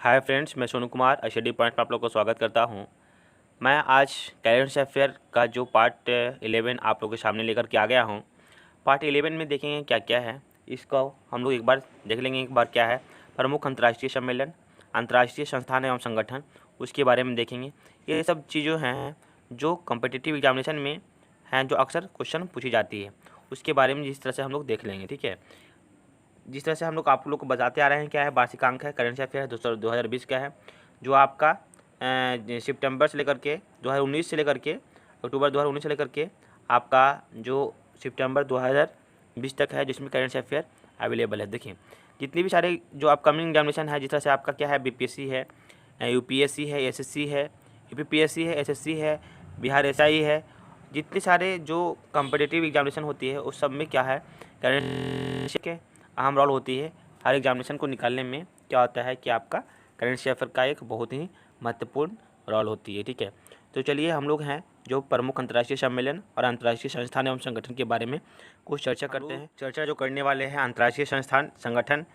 Hi friends, मैं Sonu Kumar study point में आप लोग को स्वागत करता हूं। मैं आज करेंट अफेयर का जो पार्ट 11 आप लोगों के सामने लेकर के आ गया हूं। पार्ट 11 में देखेंगे क्या क्या है, इसको हम लोग एक बार देख लेंगे। एक बार क्या है प्रमुख अंतर्राष्ट्रीय सम्मेलन, अंतर्राष्ट्रीय संस्थान एवं संगठन, उसके बारे में देखेंगे। ये सब चीज़ें हैं जो कॉम्पिटिटिव एग्जामिनेशन में हैं, जो अक्सर क्वेश्चन पूछी जाती है, उसके बारे में जिस तरह से हम लोग देख लेंगे। ठीक है, जिस तरह से हम लोग आप लोग को बताते आ रहे हैं क्या है वार्षिकांक है, करेंट अफेयर 2020 का है, जो आपका सितंबर से लेकर के 2019 से लेकर के अक्टूबर 2019 से लेकर के आपका जो सितंबर 2020 तक है, जिसमें करेंट अफेयर अवेलेबल है। देखिए जितनी भी सारे जो अपकमिंग एग्जामिनेशन है, जिस तरह से आपका क्या है बीपीएससी है, यूपीएससी है, एसएससी है, यूपीपीएससी है, एसएससी है, बिहार एसआई है, जितने सारे जो कॉम्पिटिटिव एग्जामिनेशन होती है उस सब में क्या है करेंट के अहम रोल होती है। हर एग्जामिनेशन को निकालने में क्या होता है कि आपका करेंट अफेयर का एक बहुत ही महत्वपूर्ण रोल होती है। ठीक है, तो चलिए हम लोग हैं जो प्रमुख अंतर्राष्ट्रीय सम्मेलन और अंतर्राष्ट्रीय संस्थान एवं संगठन के बारे में कुछ चर्चा करते हैं। चर्चा जो करने वाले हैं अंतर्राष्ट्रीय संस्थान संगठन,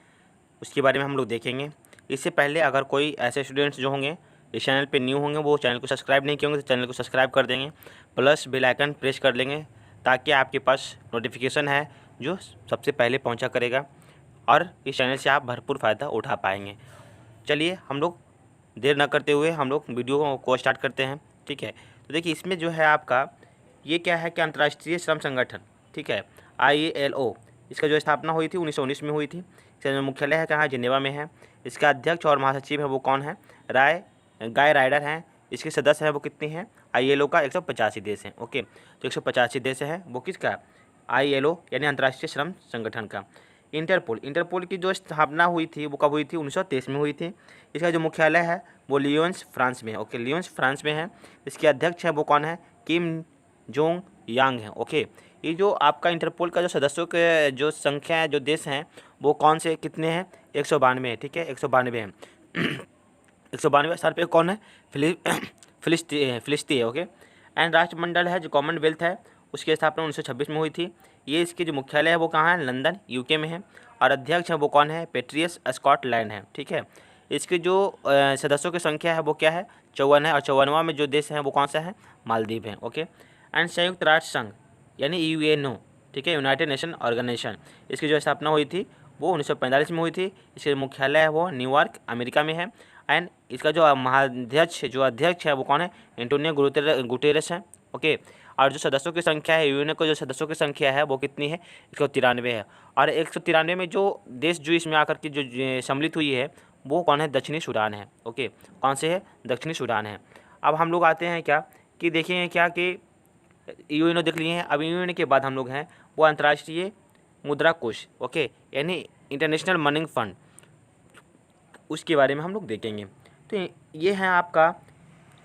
उसके बारे में हम लोग देखेंगे। इससे पहले अगर कोई ऐसे स्टूडेंट्स जो होंगे इस चैनल पे न्यू होंगे, वो चैनल को सब्सक्राइब नहीं किए होंगे, तो चैनल को सब्सक्राइब कर देंगे, प्लस बेल आइकन प्रेस कर लेंगे, ताकि आपके पास नोटिफिकेशन है जो सबसे पहले पहुंचा करेगा और इस चैनल से आप भरपूर फ़ायदा उठा पाएंगे। चलिए हम लोग देर न करते हुए हम लोग वीडियो को स्टार्ट करते हैं। ठीक है, तो देखिए इसमें जो है आपका ये क्या है कि अंतर्राष्ट्रीय श्रम संगठन, ठीक है, ILO, इसका जो स्थापना हुई थी 1919 में हुई थी। इसका जो मुख्यालय है कहाँ, जिनेवा में है। इसका अध्यक्ष और महासचिव है वो कौन है, गाय राइडर हैं। इसके सदस्य हैं वो कितने हैं, ILO का 185 देश हैं। ओके, तो 185 देश हैं वो किसका, ILO यानी अंतर्राष्ट्रीय श्रम संगठन का। इंटरपोल की जो स्थापना हुई थी वो कब हुई थी, 1923 में हुई थी। इसका जो मुख्यालय है वो लियोन्स फ्रांस में है। ओके, लियोन्स फ्रांस में है। इसके अध्यक्ष है वो कौन है, किम जोंग यांग है। ओके, ये जो आपका इंटरपोल का जो सदस्यों के जो संख्या है, जो देश हैं वो कौन से कितने हैं, 192 है। ठीक है, 192 है। 192 स्थान पे कौन है, फिलिस्ती है। ओके, एंड राष्ट्रमंडल है जो कॉमनवेल्थ है, उसकी स्थापना 1926 में हुई थी। ये इसकी जो मुख्यालय है वो कहाँ है, लंदन यूके में है। और अध्यक्ष है वो कौन है, पेट्रियस स्कॉटलैंड है। ठीक है, इसके जो सदस्यों की संख्या है वो क्या है, 54 है। और 54वां में जो देश है वो कौन सा है, मालदीव है। ओके, एंड संयुक्त राष्ट्र संघ यानी UNO, ठीक है, यूनाइटेड नेशन ऑर्गेनाइजेशन, इसकी जो स्थापना हुई थी वो 1945 में हुई थी। इसके मुख्यालय है वो न्यूयॉर्क अमेरिका में है। एंड इसका जो अध्यक्ष है वो कौन है, एंटोनियो गुटेरेस है। ओके, और जो सदस्यों की संख्या है यूएनओ को, जो सदस्यों की संख्या है वो कितनी है, 193 है। और 193 में जो देश जो इसमें आकर के जो सम्मिलित हुई है वो कौन है, दक्षिणी सूडान है। ओके, कौन से है, दक्षिणी सूडान है। अब हम लोग आते हैं क्या कि देखें क्या कि यूएनओ देख लिए हैं। अब यूएनओ के बाद हम लोग हैं वो अंतर्राष्ट्रीय मुद्रा कोष, ओके, यानी इंटरनेशनल मनी फंड, उसके बारे में हम लोग देखेंगे। तो ये है आपका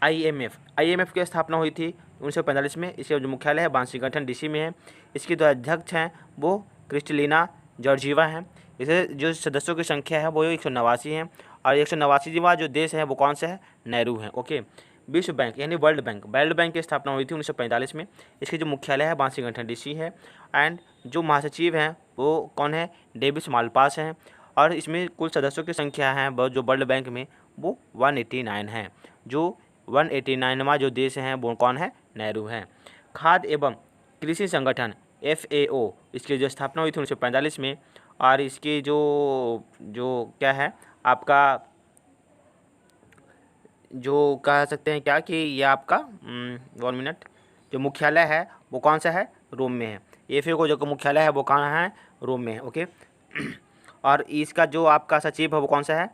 IMF की स्थापना हुई थी 1945 में। इसका जो मुख्यालय है वाशिंगटन DC में है। इसकी जो अध्यक्ष हैं वो क्रिस्टलिना जॉर्जिवा हैं। इसे जो सदस्यों की संख्या है वो 189 है। और 189वां जो देश है वो कौन सा है, नेहरू है। ओके, विश्व बैंक यानी वर्ल्ड बैंक की स्थापना हुई थी 1945 में। इसकी जो मुख्यालय है वाशिंगटन DC है। एंड जो महासचिव हैं वो कौन है, डेविस मालपास हैं। और इसमें कुल सदस्यों की संख्या है जो वर्ल्ड बैंक में वो 189 है। जो 189वां जो देश हैं वो कौन है, नेहरू हैं। खाद्य एवं कृषि संगठन FAO, इसकी जो स्थापना हुई थी 1945 में। और इसकी जो क्या है आपका, जो कह सकते हैं क्या कि ये आपका 1 मिनट, जो मुख्यालय है वो कौन सा है, रोम में है। FAO जो मुख्यालय है वो कहाँ है, रोम में है। ओके, और इसका जो आपका सचिव है वो कौन सा है,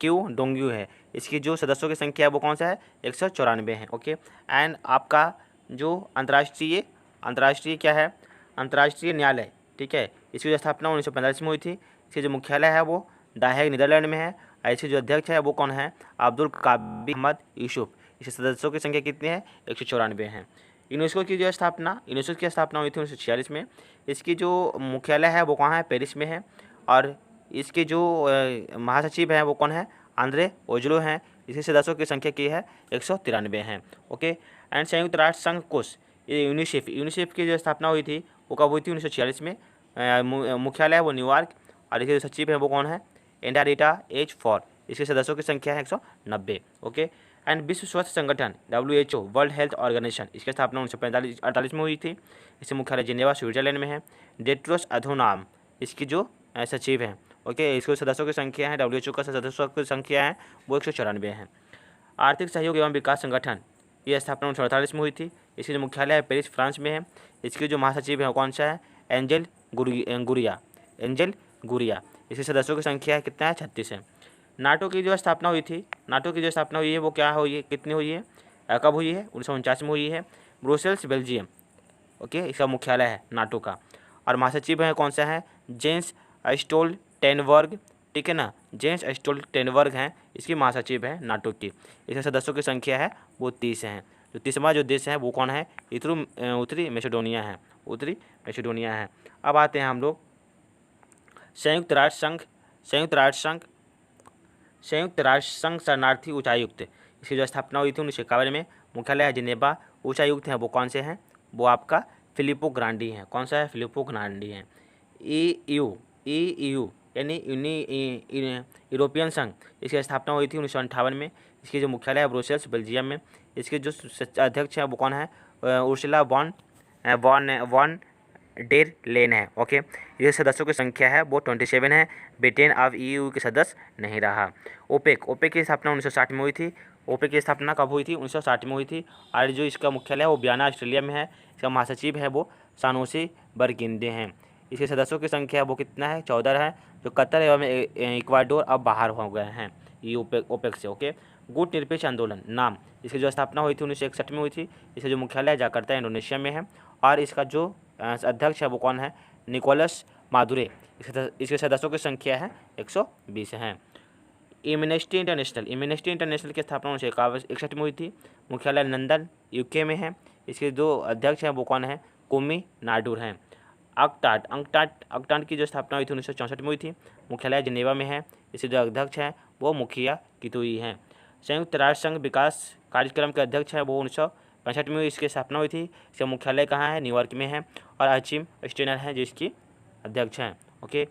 क्यू डोंग्यू है। इसकी जो सदस्यों की संख्या है वो कौन सा है, 194 है। ओके, एंड आपका जो अंतर्राष्ट्रीय क्या है, अंतर्राष्ट्रीय न्यायालय, ठीक है, इसकी जो स्थापना 1945 में हुई थी। इसकी जो मुख्यालय है वो दाहेग नीदरलैंड में है। और इसके जो अध्यक्ष है वो कौन है, अब्दुल काबी अहमद यूसुफ। इसके सदस्यों की संख्या कितनी है, 194 है। यूनेस्को की स्थापना हुई थी 1946 में। इसकी जो मुख्यालय है वो कहाँ है, पेरिस में है। और इसके जो महासचिव हैं वो कौन है, आंद्रे ओजलो हैं। इसके सदस्यों की संख्या की है 193 हैं। ओके, एंड संयुक्त राष्ट्र संघ कोष ये यूनिसेफ की जो स्थापना हुई थी वो कब हुई थी, 1946 में। मुख्यालय है वो न्यूयॉर्क। और इसके जो सचिव हैं वो कौन है, एंडारिटा H. फॉर। इसके सदस्यों की संख्या है 190। ओके। एंड विश्व स्वास्थ्य संगठन WHO वर्ल्ड हेल्थ ऑर्गेनाइजेशन, इसकी स्थापना 1948 में हुई थी। इसके मुख्यालय जिनेवा स्विट्जरलैंड में है। टेड्रोस अधनोम इसकी जो सचिव हैं। ओके। इसके सदस्यों की संख्या है, WHO का सदस्यों की संख्या है वो 194 है। आर्थिक सहयोग एवं विकास संगठन, ये स्थापना 1948 में हुई थी। इसकी जो मुख्यालय है पेरिस फ्रांस में है। इसके जो महासचिव है कौन सा है, एंजेल गुरिया। इसके सदस्यों की संख्या है कितना है, 36 है। नाटो की जो स्थापना हुई थी, नाटो की जो स्थापना हुई है वो क्या हुई है, कितनी हुई है, कब हुई है, 1949 में हुई है। Brussels Belgium. ओके। इसका मुख्यालय है नाटो का। और महासचिव है कौन सा है, जेंस स्टोल्टेनबर्ग। ठीक है ना, जेंस स्टोल्टेनबर्ग हैं, इसकी महासचिव है नाटो की। इसके सदस्यों की संख्या है वो 30 हैं। जो 30वां जो देश है वो कौन है, उत्तरी मैसेडोनिया है। उत्तरी मैसेडोनिया है। अब आते हैं हम लोग संयुक्त राष्ट्र संघ शरणार्थी उच्चायुक्त, इसकी जो स्थापना हुई थी 1951 में। मुख्यालय है जिनेवा। उच्चायुक्त हैं वो कौन से हैं, वो आपका फिलिपो ग्रांडी हैं। कौन सा है, फिलिपो ग्रांडी हैं। EU यानी यूरोपियन संघ, इसकी स्थापना हुई थी 1958 में। इसकी जो मुख्यालय है ब्रुसेल्स बेल्जियम में। इसके जो अध्यक्ष हैं वो कौन है, उर्सुला वॉन डेर लेन है। ओके। ये सदस्यों की संख्या है वो 27 है। ब्रिटेन अब EU के सदस्य नहीं रहा। ओपेक की स्थापना 1960 में हुई थी। ओपेक की स्थापना कब हुई थी, 1960 में हुई थी। और जो इसका मुख्यालय है वो वियना ऑस्ट्रेलिया में है। इसका महासचिव है वो सानोसी बरकिंदे हैं। इसके सदस्यों की संख्या वो कितना है, 14 है। जो कतर एवं इक्वाडोर अब बाहर हो गए हैं ये ओपेक से। ओके। गुट निरपेक्ष आंदोलन नाम, इसकी जो स्थापना हुई थी 1961 में हुई थी। इसका जो मुख्यालय जकार्ता इंडोनेशिया में है। और इसका जो अध्यक्ष है वो कौन है, निकोलस मादुरे। इसके सदस्यों की संख्या है 120 हैं। एमनेस्टी इंटरनेशनल की स्थापना 1961 में हुई थी। मुख्यालय लंदन UK में है। इसके दो अध्यक्ष हैं वो कौन है, कुमी नाडूर हैं। अंकटाड की जो स्थापना हुई थी 1964 में हुई थी। मुख्यालय जिनेवा में है। इसके जो अध्यक्ष हैं वो मुखिया कितुई हैं। संयुक्त राष्ट्र संघ विकास कार्यक्रम के अध्यक्ष हैं वो 1965 में इसकी स्थापना हुई थी। इसका मुख्यालय कहाँ है, न्यूयॉर्क में है। और अचिम स्टेनर हैं जो इसकी अध्यक्ष हैं। ओके।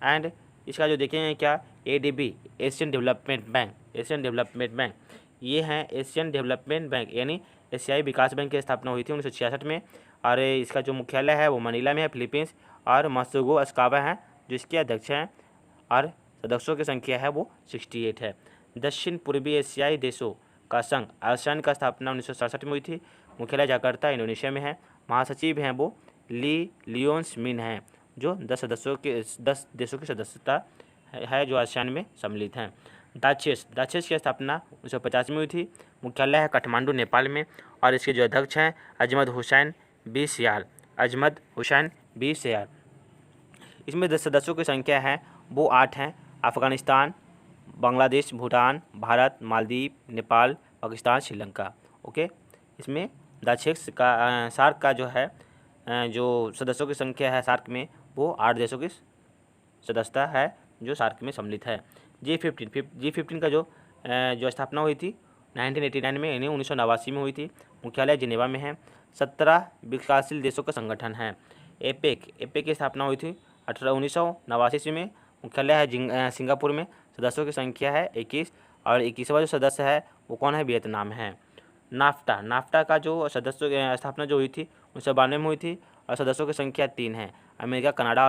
एंड इसका जो देखेंगे क्या, ADB एशियन डेवलपमेंट बैंक, ये है एशियन डेवलपमेंट बैंक यानी एशियाई विकास बैंक की स्थापना हुई थी 1966 में। और इसका जो मुख्यालय है वो मनीला में है, फिलीपींस। और मसुगो अस्कावा हैं जो इसके अध्यक्ष हैं। और सदस्यों की संख्या है वो 68 है। दक्षिण पूर्वी एशियाई देशों का संघ आसियान का स्थापना 1967 में हुई थी। मुख्यालय जकार्ता इंडोनेशिया में है। महासचिव हैं वो लियोन्स मिन हैं जो 10 देशों की सदस्यता है जो आसियान में सम्मिलित हैं। दाक्षेस की स्थापना 1950 में हुई थी। मुख्यालय है काठमांडू नेपाल में। और इसके जो अध्यक्ष हैं अजमद हुसैन बी सियाल। इसमें 10 सदस्यों की संख्या है वो 8 हैं। अफगानिस्तान, बांग्लादेश, भूटान, भारत, मालदीव, नेपाल, पाकिस्तान, श्रीलंका। ओके। इसमें दाक्षेस का सार्क का जो है जो सदस्यों की संख्या है सार्क में वो 8 देशों की सदस्यता है जो सार्क में सम्मिलित है। G15 का जो स्थापना हुई थी 1989 में, यानी 1989 में हुई थी। मुख्यालय जिनेवा में है। 17 विकासशील देशों का संगठन है। एपेक की स्थापना हुई थी 1989 में। मुख्यालय है सिंगापुर में। सदस्यों की संख्या है 21। और 21वां जो सदस्य है वो कौन है, वियतनाम है। नाफ्टा का जो सदस्यों स्थापना जो हुई थी 1992 में हुई थी। और सदस्यों की संख्या 3 है। अमेरिका, कनाडा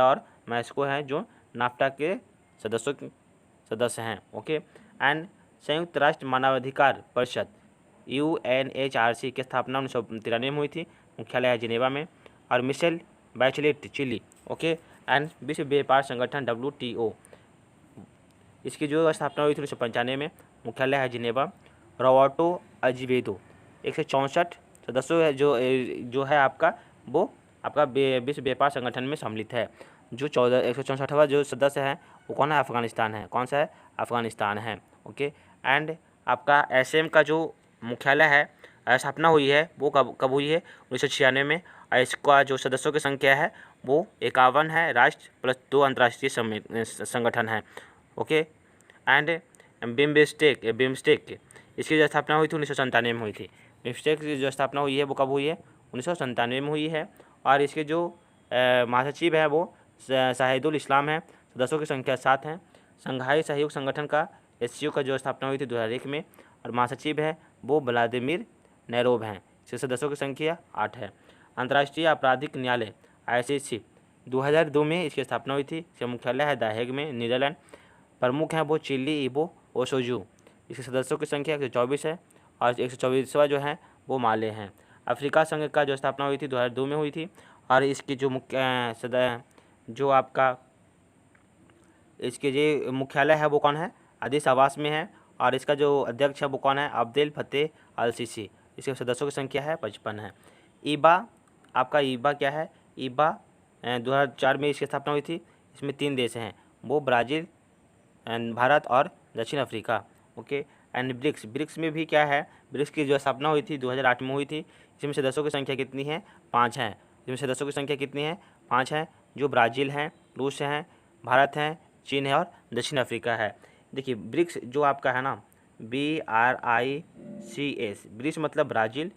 और मैक्सिको हैं जो नाफ्टा के सदस्य हैं। ओके। एंड संयुक्त राष्ट्र मानवाधिकार परिषद UNHRC की स्थापना 1993 में हुई थी। मुख्यालय है जिनेवा में। और Michelle Bachelet Chile. Okay. And विश्व व्यापार संगठन WTO, इसकी जो स्थापना हुई थी 1995 में। मुख्यालय है जिनेवा। रॉबर्टो अजीवेदो 164 सदस्यों है जो है आपका वो आपका विश्व व्यापार संगठन में सम्मिलित है। जो 164वां जो सदस्य है वो कौन है, अफगानिस्तान है। कौन सा है, अफगानिस्तान है। ओके। एंड आपका SM का जो मुख्यालय है स्थापना हुई है वो कब हुई है, 1996 में। और इसका जो सदस्यों की संख्या है वो 51 है। राष्ट्र प्लस 2 अंतर्राष्ट्रीय संगठन है। ओके। एंड बिम्स्टेक इसकी जो स्थापना हुई थी 1997 में हुई थी। बिम्स्टेक की जो स्थापना हुई है वो कब हुई है, 1997 में हुई है। और इसके जो महासचिव है वो शाहिदुल इस्लाम है। सदस्यों की संख्या 7 हैं। संघाई सहयोग संगठन का SCO का जो स्थापना हुई थी 2001 में, और महासचिव है वो व्लादिमीर नेरोव हैं। इसके सदस्यों की संख्या 8 है। अंतर्राष्ट्रीय आपराधिक न्यायालय ICC 2002 में इसकी स्थापना हुई थी। इसका मुख्यालय है द हेग में, नीदरलैंड। प्रमुख हैं वो चिल्ली इबो ओशोजू। इसके सदस्यों की संख्या 124 है, और 124वां जो है वो माले हैं। अफ्रीका संघ का जो स्थापना हुई थी 2002 में हुई थी, और इसकी जो जो आपका इसके जो मुख्यालय है वो कौन है, अदीस आवास में है, और इसका जो अध्यक्ष है वो कौन है, अब्देल फतेह अल सीसी। इसके सदस्यों की संख्या है 55 है। ईबा, आपका ईबा क्या है, ईबा 2004 में इसकी स्थापना हुई थी। इसमें 3 देश हैं, वो ब्राज़ील, भारत और दक्षिण अफ्रीका। ओके। एंड ब्रिक्स में भी क्या है, ब्रिक्स की जो स्थापना हुई थी 2008 में हुई थी। इसमें सदस्यों की संख्या कितनी है, 5 हैं। इसमें सदस्यों की संख्या कितनी है, 5 हैं, जो ब्राज़ील हैं, रूस हैं, भारत हैं, चीन है और दक्षिण अफ्रीका है। देखिए ब्रिक्स जो आपका है ना, BRICS, ब्रिक्स मतलब ब्राज़ील,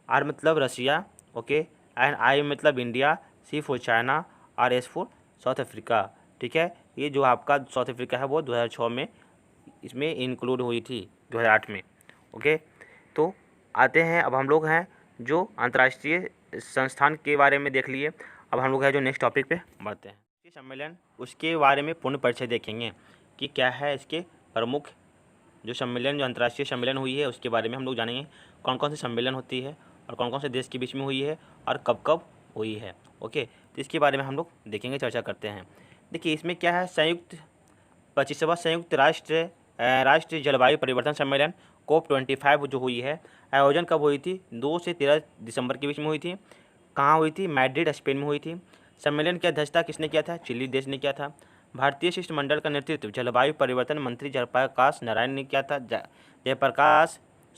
R मतलब रसिया, ओके, एंड I मतलब इंडिया, C फॉर चाइना, और S फॉर साउथ अफ्रीका। ठीक है, ये जो आपका साउथ अफ्रीका है वो 2006 में इसमें इंक्लूड हुई थी, 2008 में। ओके, तो आते हैं अब हम लोग हैं जो अंतर्राष्ट्रीय संस्थान के बारे में देख लिए। अब हम लोग हैं जो नेक्स्ट टॉपिक पे बढ़ते हैं, सम्मेलन, उसके बारे में पूर्ण परिचय देखेंगे कि क्या है इसके प्रमुख जो सम्मेलन, जो अंतर्राष्ट्रीय सम्मेलन हुई है उसके बारे में हम लोग जानेंगे। कौन कौन से सम्मेलन होती है और कौन कौन से देश के बीच में हुई है और कब कब हुई है। ओके, तो इसके बारे में हम लोग देखेंगे, चर्चा करते हैं। देखिए इसमें क्या है, 25वां संयुक्त राष्ट्र जलवायु परिवर्तन सम्मेलन COP25 जो हुई है, आयोजन कब हुई थी, 2 से 13 दिसंबर के बीच में हुई थी। कहाँ हुई थी, मैड्रिड स्पेन में हुई थी। सम्मेलन की अध्यक्षता किसने किया था, चिली देश ने किया था। भारतीय शिष्टमंडल का नेतृत्व जलवायु परिवर्तन मंत्री जयप्रकाश नारायण ने किया था।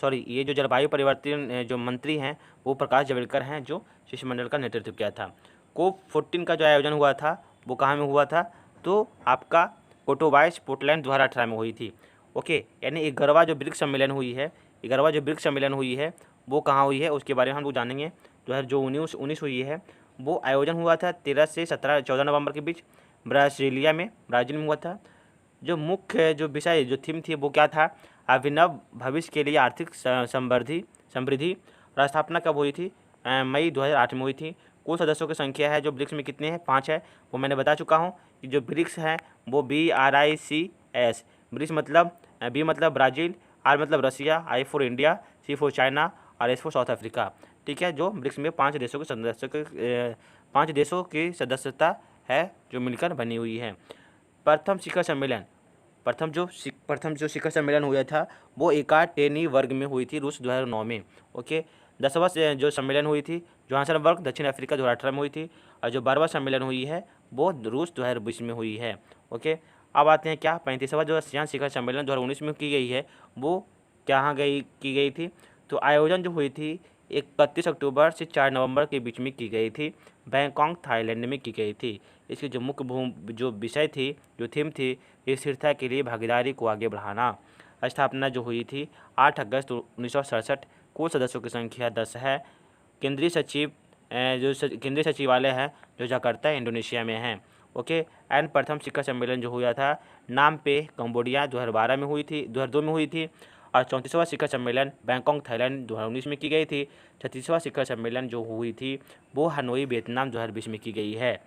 ये जो जलवायु परिवर्तन जो मंत्री हैं वो प्रकाश जावड़ेकर हैं, जो शिष्टमंडल का नेतृत्व किया था। COP14 का जो आयोजन हुआ था वो कहाँ में हुआ था, तो आपका कोटोवाइस पोर्टलैंड 2018 में हुई थी। ओके, यानी 11वां जो ब्रिक्स सम्मेलन हुई है, 11वां जो ब्रिक्स सम्मेलन हुई है वो कहाँ हुई है उसके बारे में हम लोग जानेंगे। 2019 हुई है, वो आयोजन हुआ था 13 से 14 नवंबर के बीच ब्राज़ील में हुआ था। जो मुख्य जो विषय जो थीम थी वो क्या था, अभिनव भविष्य के लिए आर्थिक समृद्धि। और स्थापना कब हुई थी, मई 2008 में हुई थी। कुल सदस्यों की संख्या है जो ब्रिक्स में कितने हैं, 5 है, वो मैंने बता चुका हूँ कि जो ब्रिक्स है वो BRICS, ब्रिक्स मतलब B मतलब ब्राज़ील, R मतलब रसिया, I for India, C for China और S फॉर साउथ अफ्रीका। ठीक है, जो ब्रिक्स में 5 देशों की सदस्यता है जो मिलकर बनी हुई है। प्रथम शिखर जो शिखर सम्मेलन हुआ था वो एकाटेनीबर्ग में हुई थी, रूस 2009 में। ओके, 10वां जो सम्मेलन हुई थी जोहान्सबर्ग दक्षिण अफ्रीका 2018 में हुई थी, और जो 12वां सम्मेलन हुई है वो रूस 2020 में हुई है। ओके, अब आते हैं क्या 35वां जो आसियान शिखर सम्मेलन 2019 में की गई है वो कहाँ की गई थी, तो आयोजन जो हुई थी 31 अक्टूबर से 4 नवंबर के बीच में की गई थी, बैंकॉक थाईलैंड में की गई थी। इसकी जो मुख्य जो विषय थी, जो थीम थी, स्थिरता के लिए भागीदारी को आगे बढ़ाना। स्थापना जो हुई थी 8 अगस्त 1967। कुल सदस्यों की संख्या 10 है। केंद्रीय सचिवालय है जो जकार्ता इंडोनेशिया में है। ओके, एंड प्रथम शिखर सम्मेलन जो हुआ था नाम पे कंबोडिया 2012 में हुई थी, 2002 में हुई थी। और 34वां शिखर सम्मेलन बैंकॉक थाईलैंड 2019 में की गई थी। 36वां शिखर सम्मेलन जो हुई थी वो हनोई वियतनाम 2020 में की गई है।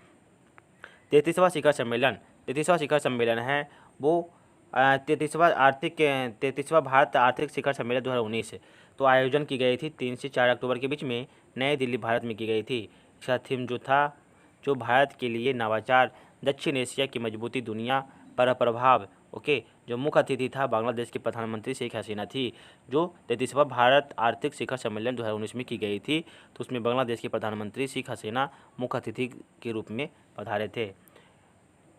33वां शिखर सम्मेलन है वो 33वां भारत आर्थिक शिखर सम्मेलन 2019, तो आयोजन की गई थी 3 से 4 अक्टूबर के बीच में नई दिल्ली भारत में की गई थी। इसका थीम जो था, जो भारत के लिए नवाचार, दक्षिण एशिया की मजबूती, दुनिया पर प्रभाव। ओके, जो मुख्य अतिथि था बांग्लादेश की प्रधानमंत्री शेख हसीना थी। जो 33वां भारत आर्थिक शिखर सम्मेलन 2019 में की गई थी, तो उसमें बांग्लादेश की प्रधानमंत्री शेख हसीना मुख्य अतिथि के रूप में पधारे थे।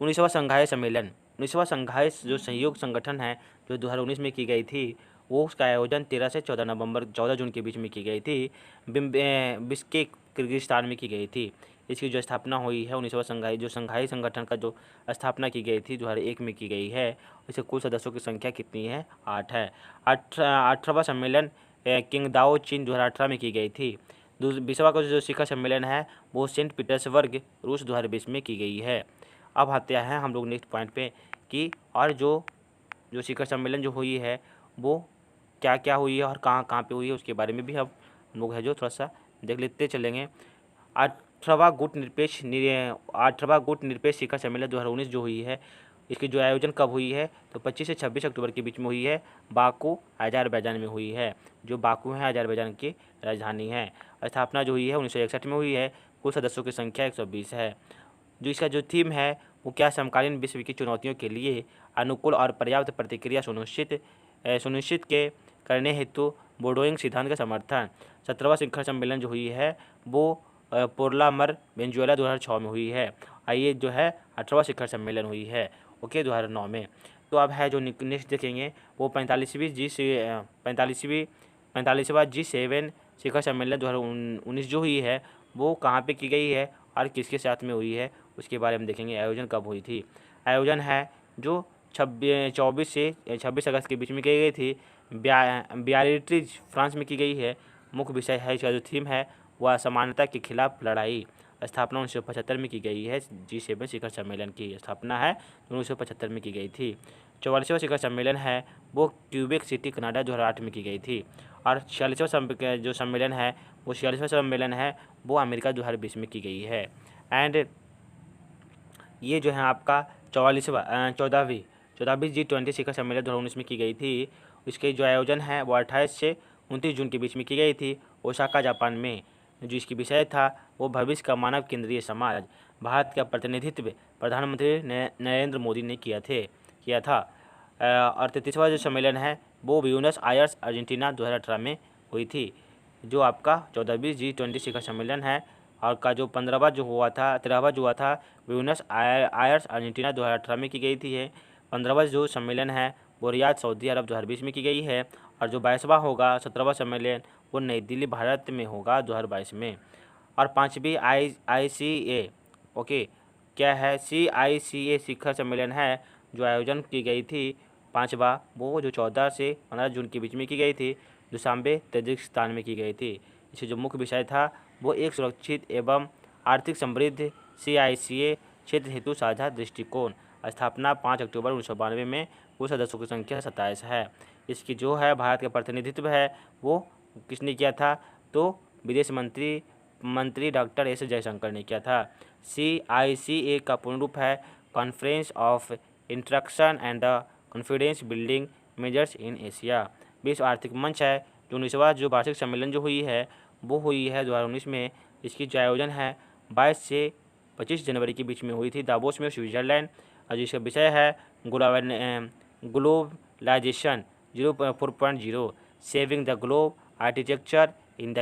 19वां संघाई जो सहयोग संगठन है जो 2019 में की गई थी, वो उसका आयोजन 13 से 14 जून के बीच में की गई थी, बिश्केक किर्गिस्तान में की गई थी। इसकी जो स्थापना हुई है 19वां संघाई संगठन का जो स्थापना की गई थी 2001 में की गई है। इसके कुल सदस्यों की संख्या कितनी है, 8 है। 18वां सम्मेलन किंगदाओ चीन 2018 में की गई थी। 20वां का जो शिखर सम्मेलन है वो सेंट पीटर्सबर्ग रूस 2020 में की गई है। अब आते हैं हम लोग नेक्स्ट पॉइंट पे कि और जो शिखर सम्मेलन जो हुई है वो क्या क्या हुई है और कहाँ कहाँ पे हुई है, उसके बारे में भी हम लोग है जो थोड़ा सा देख लेते चलेंगे। 8वां गुट निरपेक्ष शिखर सम्मेलन 2019 जो हुई है, इसकी जो आयोजन कब हुई है तो 25 से 26 अक्टूबर के बीच में हुई है। बाकू अजरबैजान में हुई है, जो बाकू है अजरबैजान की राजधानी है। स्थापना जो हुई है 1961 में हुई है। कुल सदस्यों की संख्या 120 है। जो इसका जो थीम है वो क्या, समकालीन विश्व की चुनौतियों के लिए अनुकूल और पर्याप्त प्रतिक्रिया सुनिश्चित के करने हेतु बोर्डोइंग सिद्धांत का समर्थन। 17वां शिखर सम्मेलन जो हुई है वो पोर्लामर वेनेजुएला 2006 में हुई है। आइए जो है 18वां शिखर सम्मेलन हुई है 2009 में। तो अब है जो नेक्स्ट देखेंगे वो 45वां G7 शिखर सम्मेलन 2019 जो हुई है वो कहाँ पे की गई है और किसके साथ में हुई है, उसके बारे में देखेंगे। आयोजन कब हुई थी, आयोजन है जो 24 से 26 अगस्त के बीच में की गई थी। बियारिट्ज फ्रांस में की गई है। मुख्य विषय है, इसका जो थीम है वह असमानता के खिलाफ लड़ाई। स्थापना 1975 में की गई है। G7 शिखर सम्मेलन की स्थापना है 1975 में की गई थी। 44वां शिखर सम्मेलन है वो क्यूबेक सिटी कनाडा 2008 में की गई थी। और 46वां जो सम्मेलन है वो 46वां सम्मेलन है वो अमेरिका 2020 में की गई है। एंड ये जो है आपका 14वीं G20 शिखर सम्मेलन 2019 में की गई थी। इसके जो आयोजन है वो 28 से 29 जून के बीच में की गई थी ओसाका जापान में। जो इसकी विषय था वो भविष्य का मानव केंद्रीय समाज। भारत का प्रतिनिधित्व प्रधानमंत्री नरेंद्र मोदी ने किया था। और 33वां जो सम्मेलन है वो ब्यूनस आयर्स अर्जेंटीना 2018 में हुई थी। जो आपका 14वीं G20 शिखर सम्मेलन है और का जो 13वां जो हुआ था ब्यूनस आयर्स अर्जेंटीना 2018 में की गई थी है। 15वां जो सम्मेलन है वो रियाद सऊदी अरब 2020 में की गई है। और जो 22वां होगा 17वां सम्मेलन वो नई दिल्ली भारत में होगा 2022 में। और 5वीं ICA क्या है, CICA शिखर सम्मेलन है जो आयोजन की गई थी 5वां, वो जो 14 से 15 जून के बीच में की गई थी दुशांबे तजिकिस्तान में की गई थी। इसे जो मुख्य विषय था वो एक सुरक्षित एवं आर्थिक समृद्ध CICA क्षेत्र हेतु साझा दृष्टिकोण। स्थापना 5 अक्टूबर 1992 में। कुल सदस्यों की संख्या 27 है। इसकी जो है भारत का प्रतिनिधित्व है वो किसने किया था तो विदेश मंत्री डॉक्टर एस जयशंकर ने किया था। CICA का पूर्ण रूप है conference of interaction and the confidence building measures in Asia. विश्व आर्थिक मंच है। जो 19वां जो वार्षिक सम्मेलन जो हुई है वो हुई है 2019 में। इसकी जो आयोजन है 22 से 25 जनवरी के बीच में हुई थी दावोस में, स्विट्जरलैंड। और जिसका विषय है globalisation 0.0 saving the globe architecture in the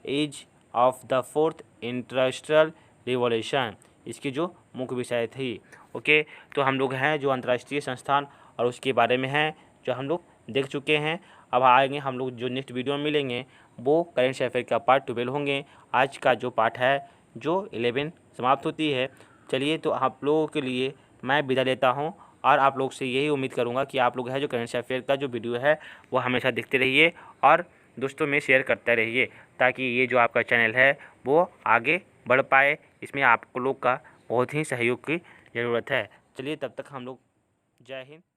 age of the fourth industrial revolution. इसकी जो मुख्य विषय थी। तो हम लोग हैं जो अंतर्राष्ट्रीय संस्थान और उसके बारे में हैं जो हम लोग देख चुके हैं। अब आएंगे हम लोग जो नेक्स्ट वीडियो में मिलेंगे वो करेंट अफेयर का पार्ट 12 होंगे। आज का जो पार्ट है जो 11 समाप्त होती है। चलिए तो आप लोगों के लिए मैं विदा लेता हूं और आप लोग से यही उम्मीद करूंगा कि आप लोग है जो करेंट अफेयर का जो वीडियो है वो हमेशा देखते रहिए और दोस्तों में शेयर करते रहिए ताकि ये जो आपका चैनल है वो आगे बढ़ पाए। इसमें आप लोग का बहुत ही सहयोग की ज़रूरत है। चलिए तब तक हम लोग जय हिंद।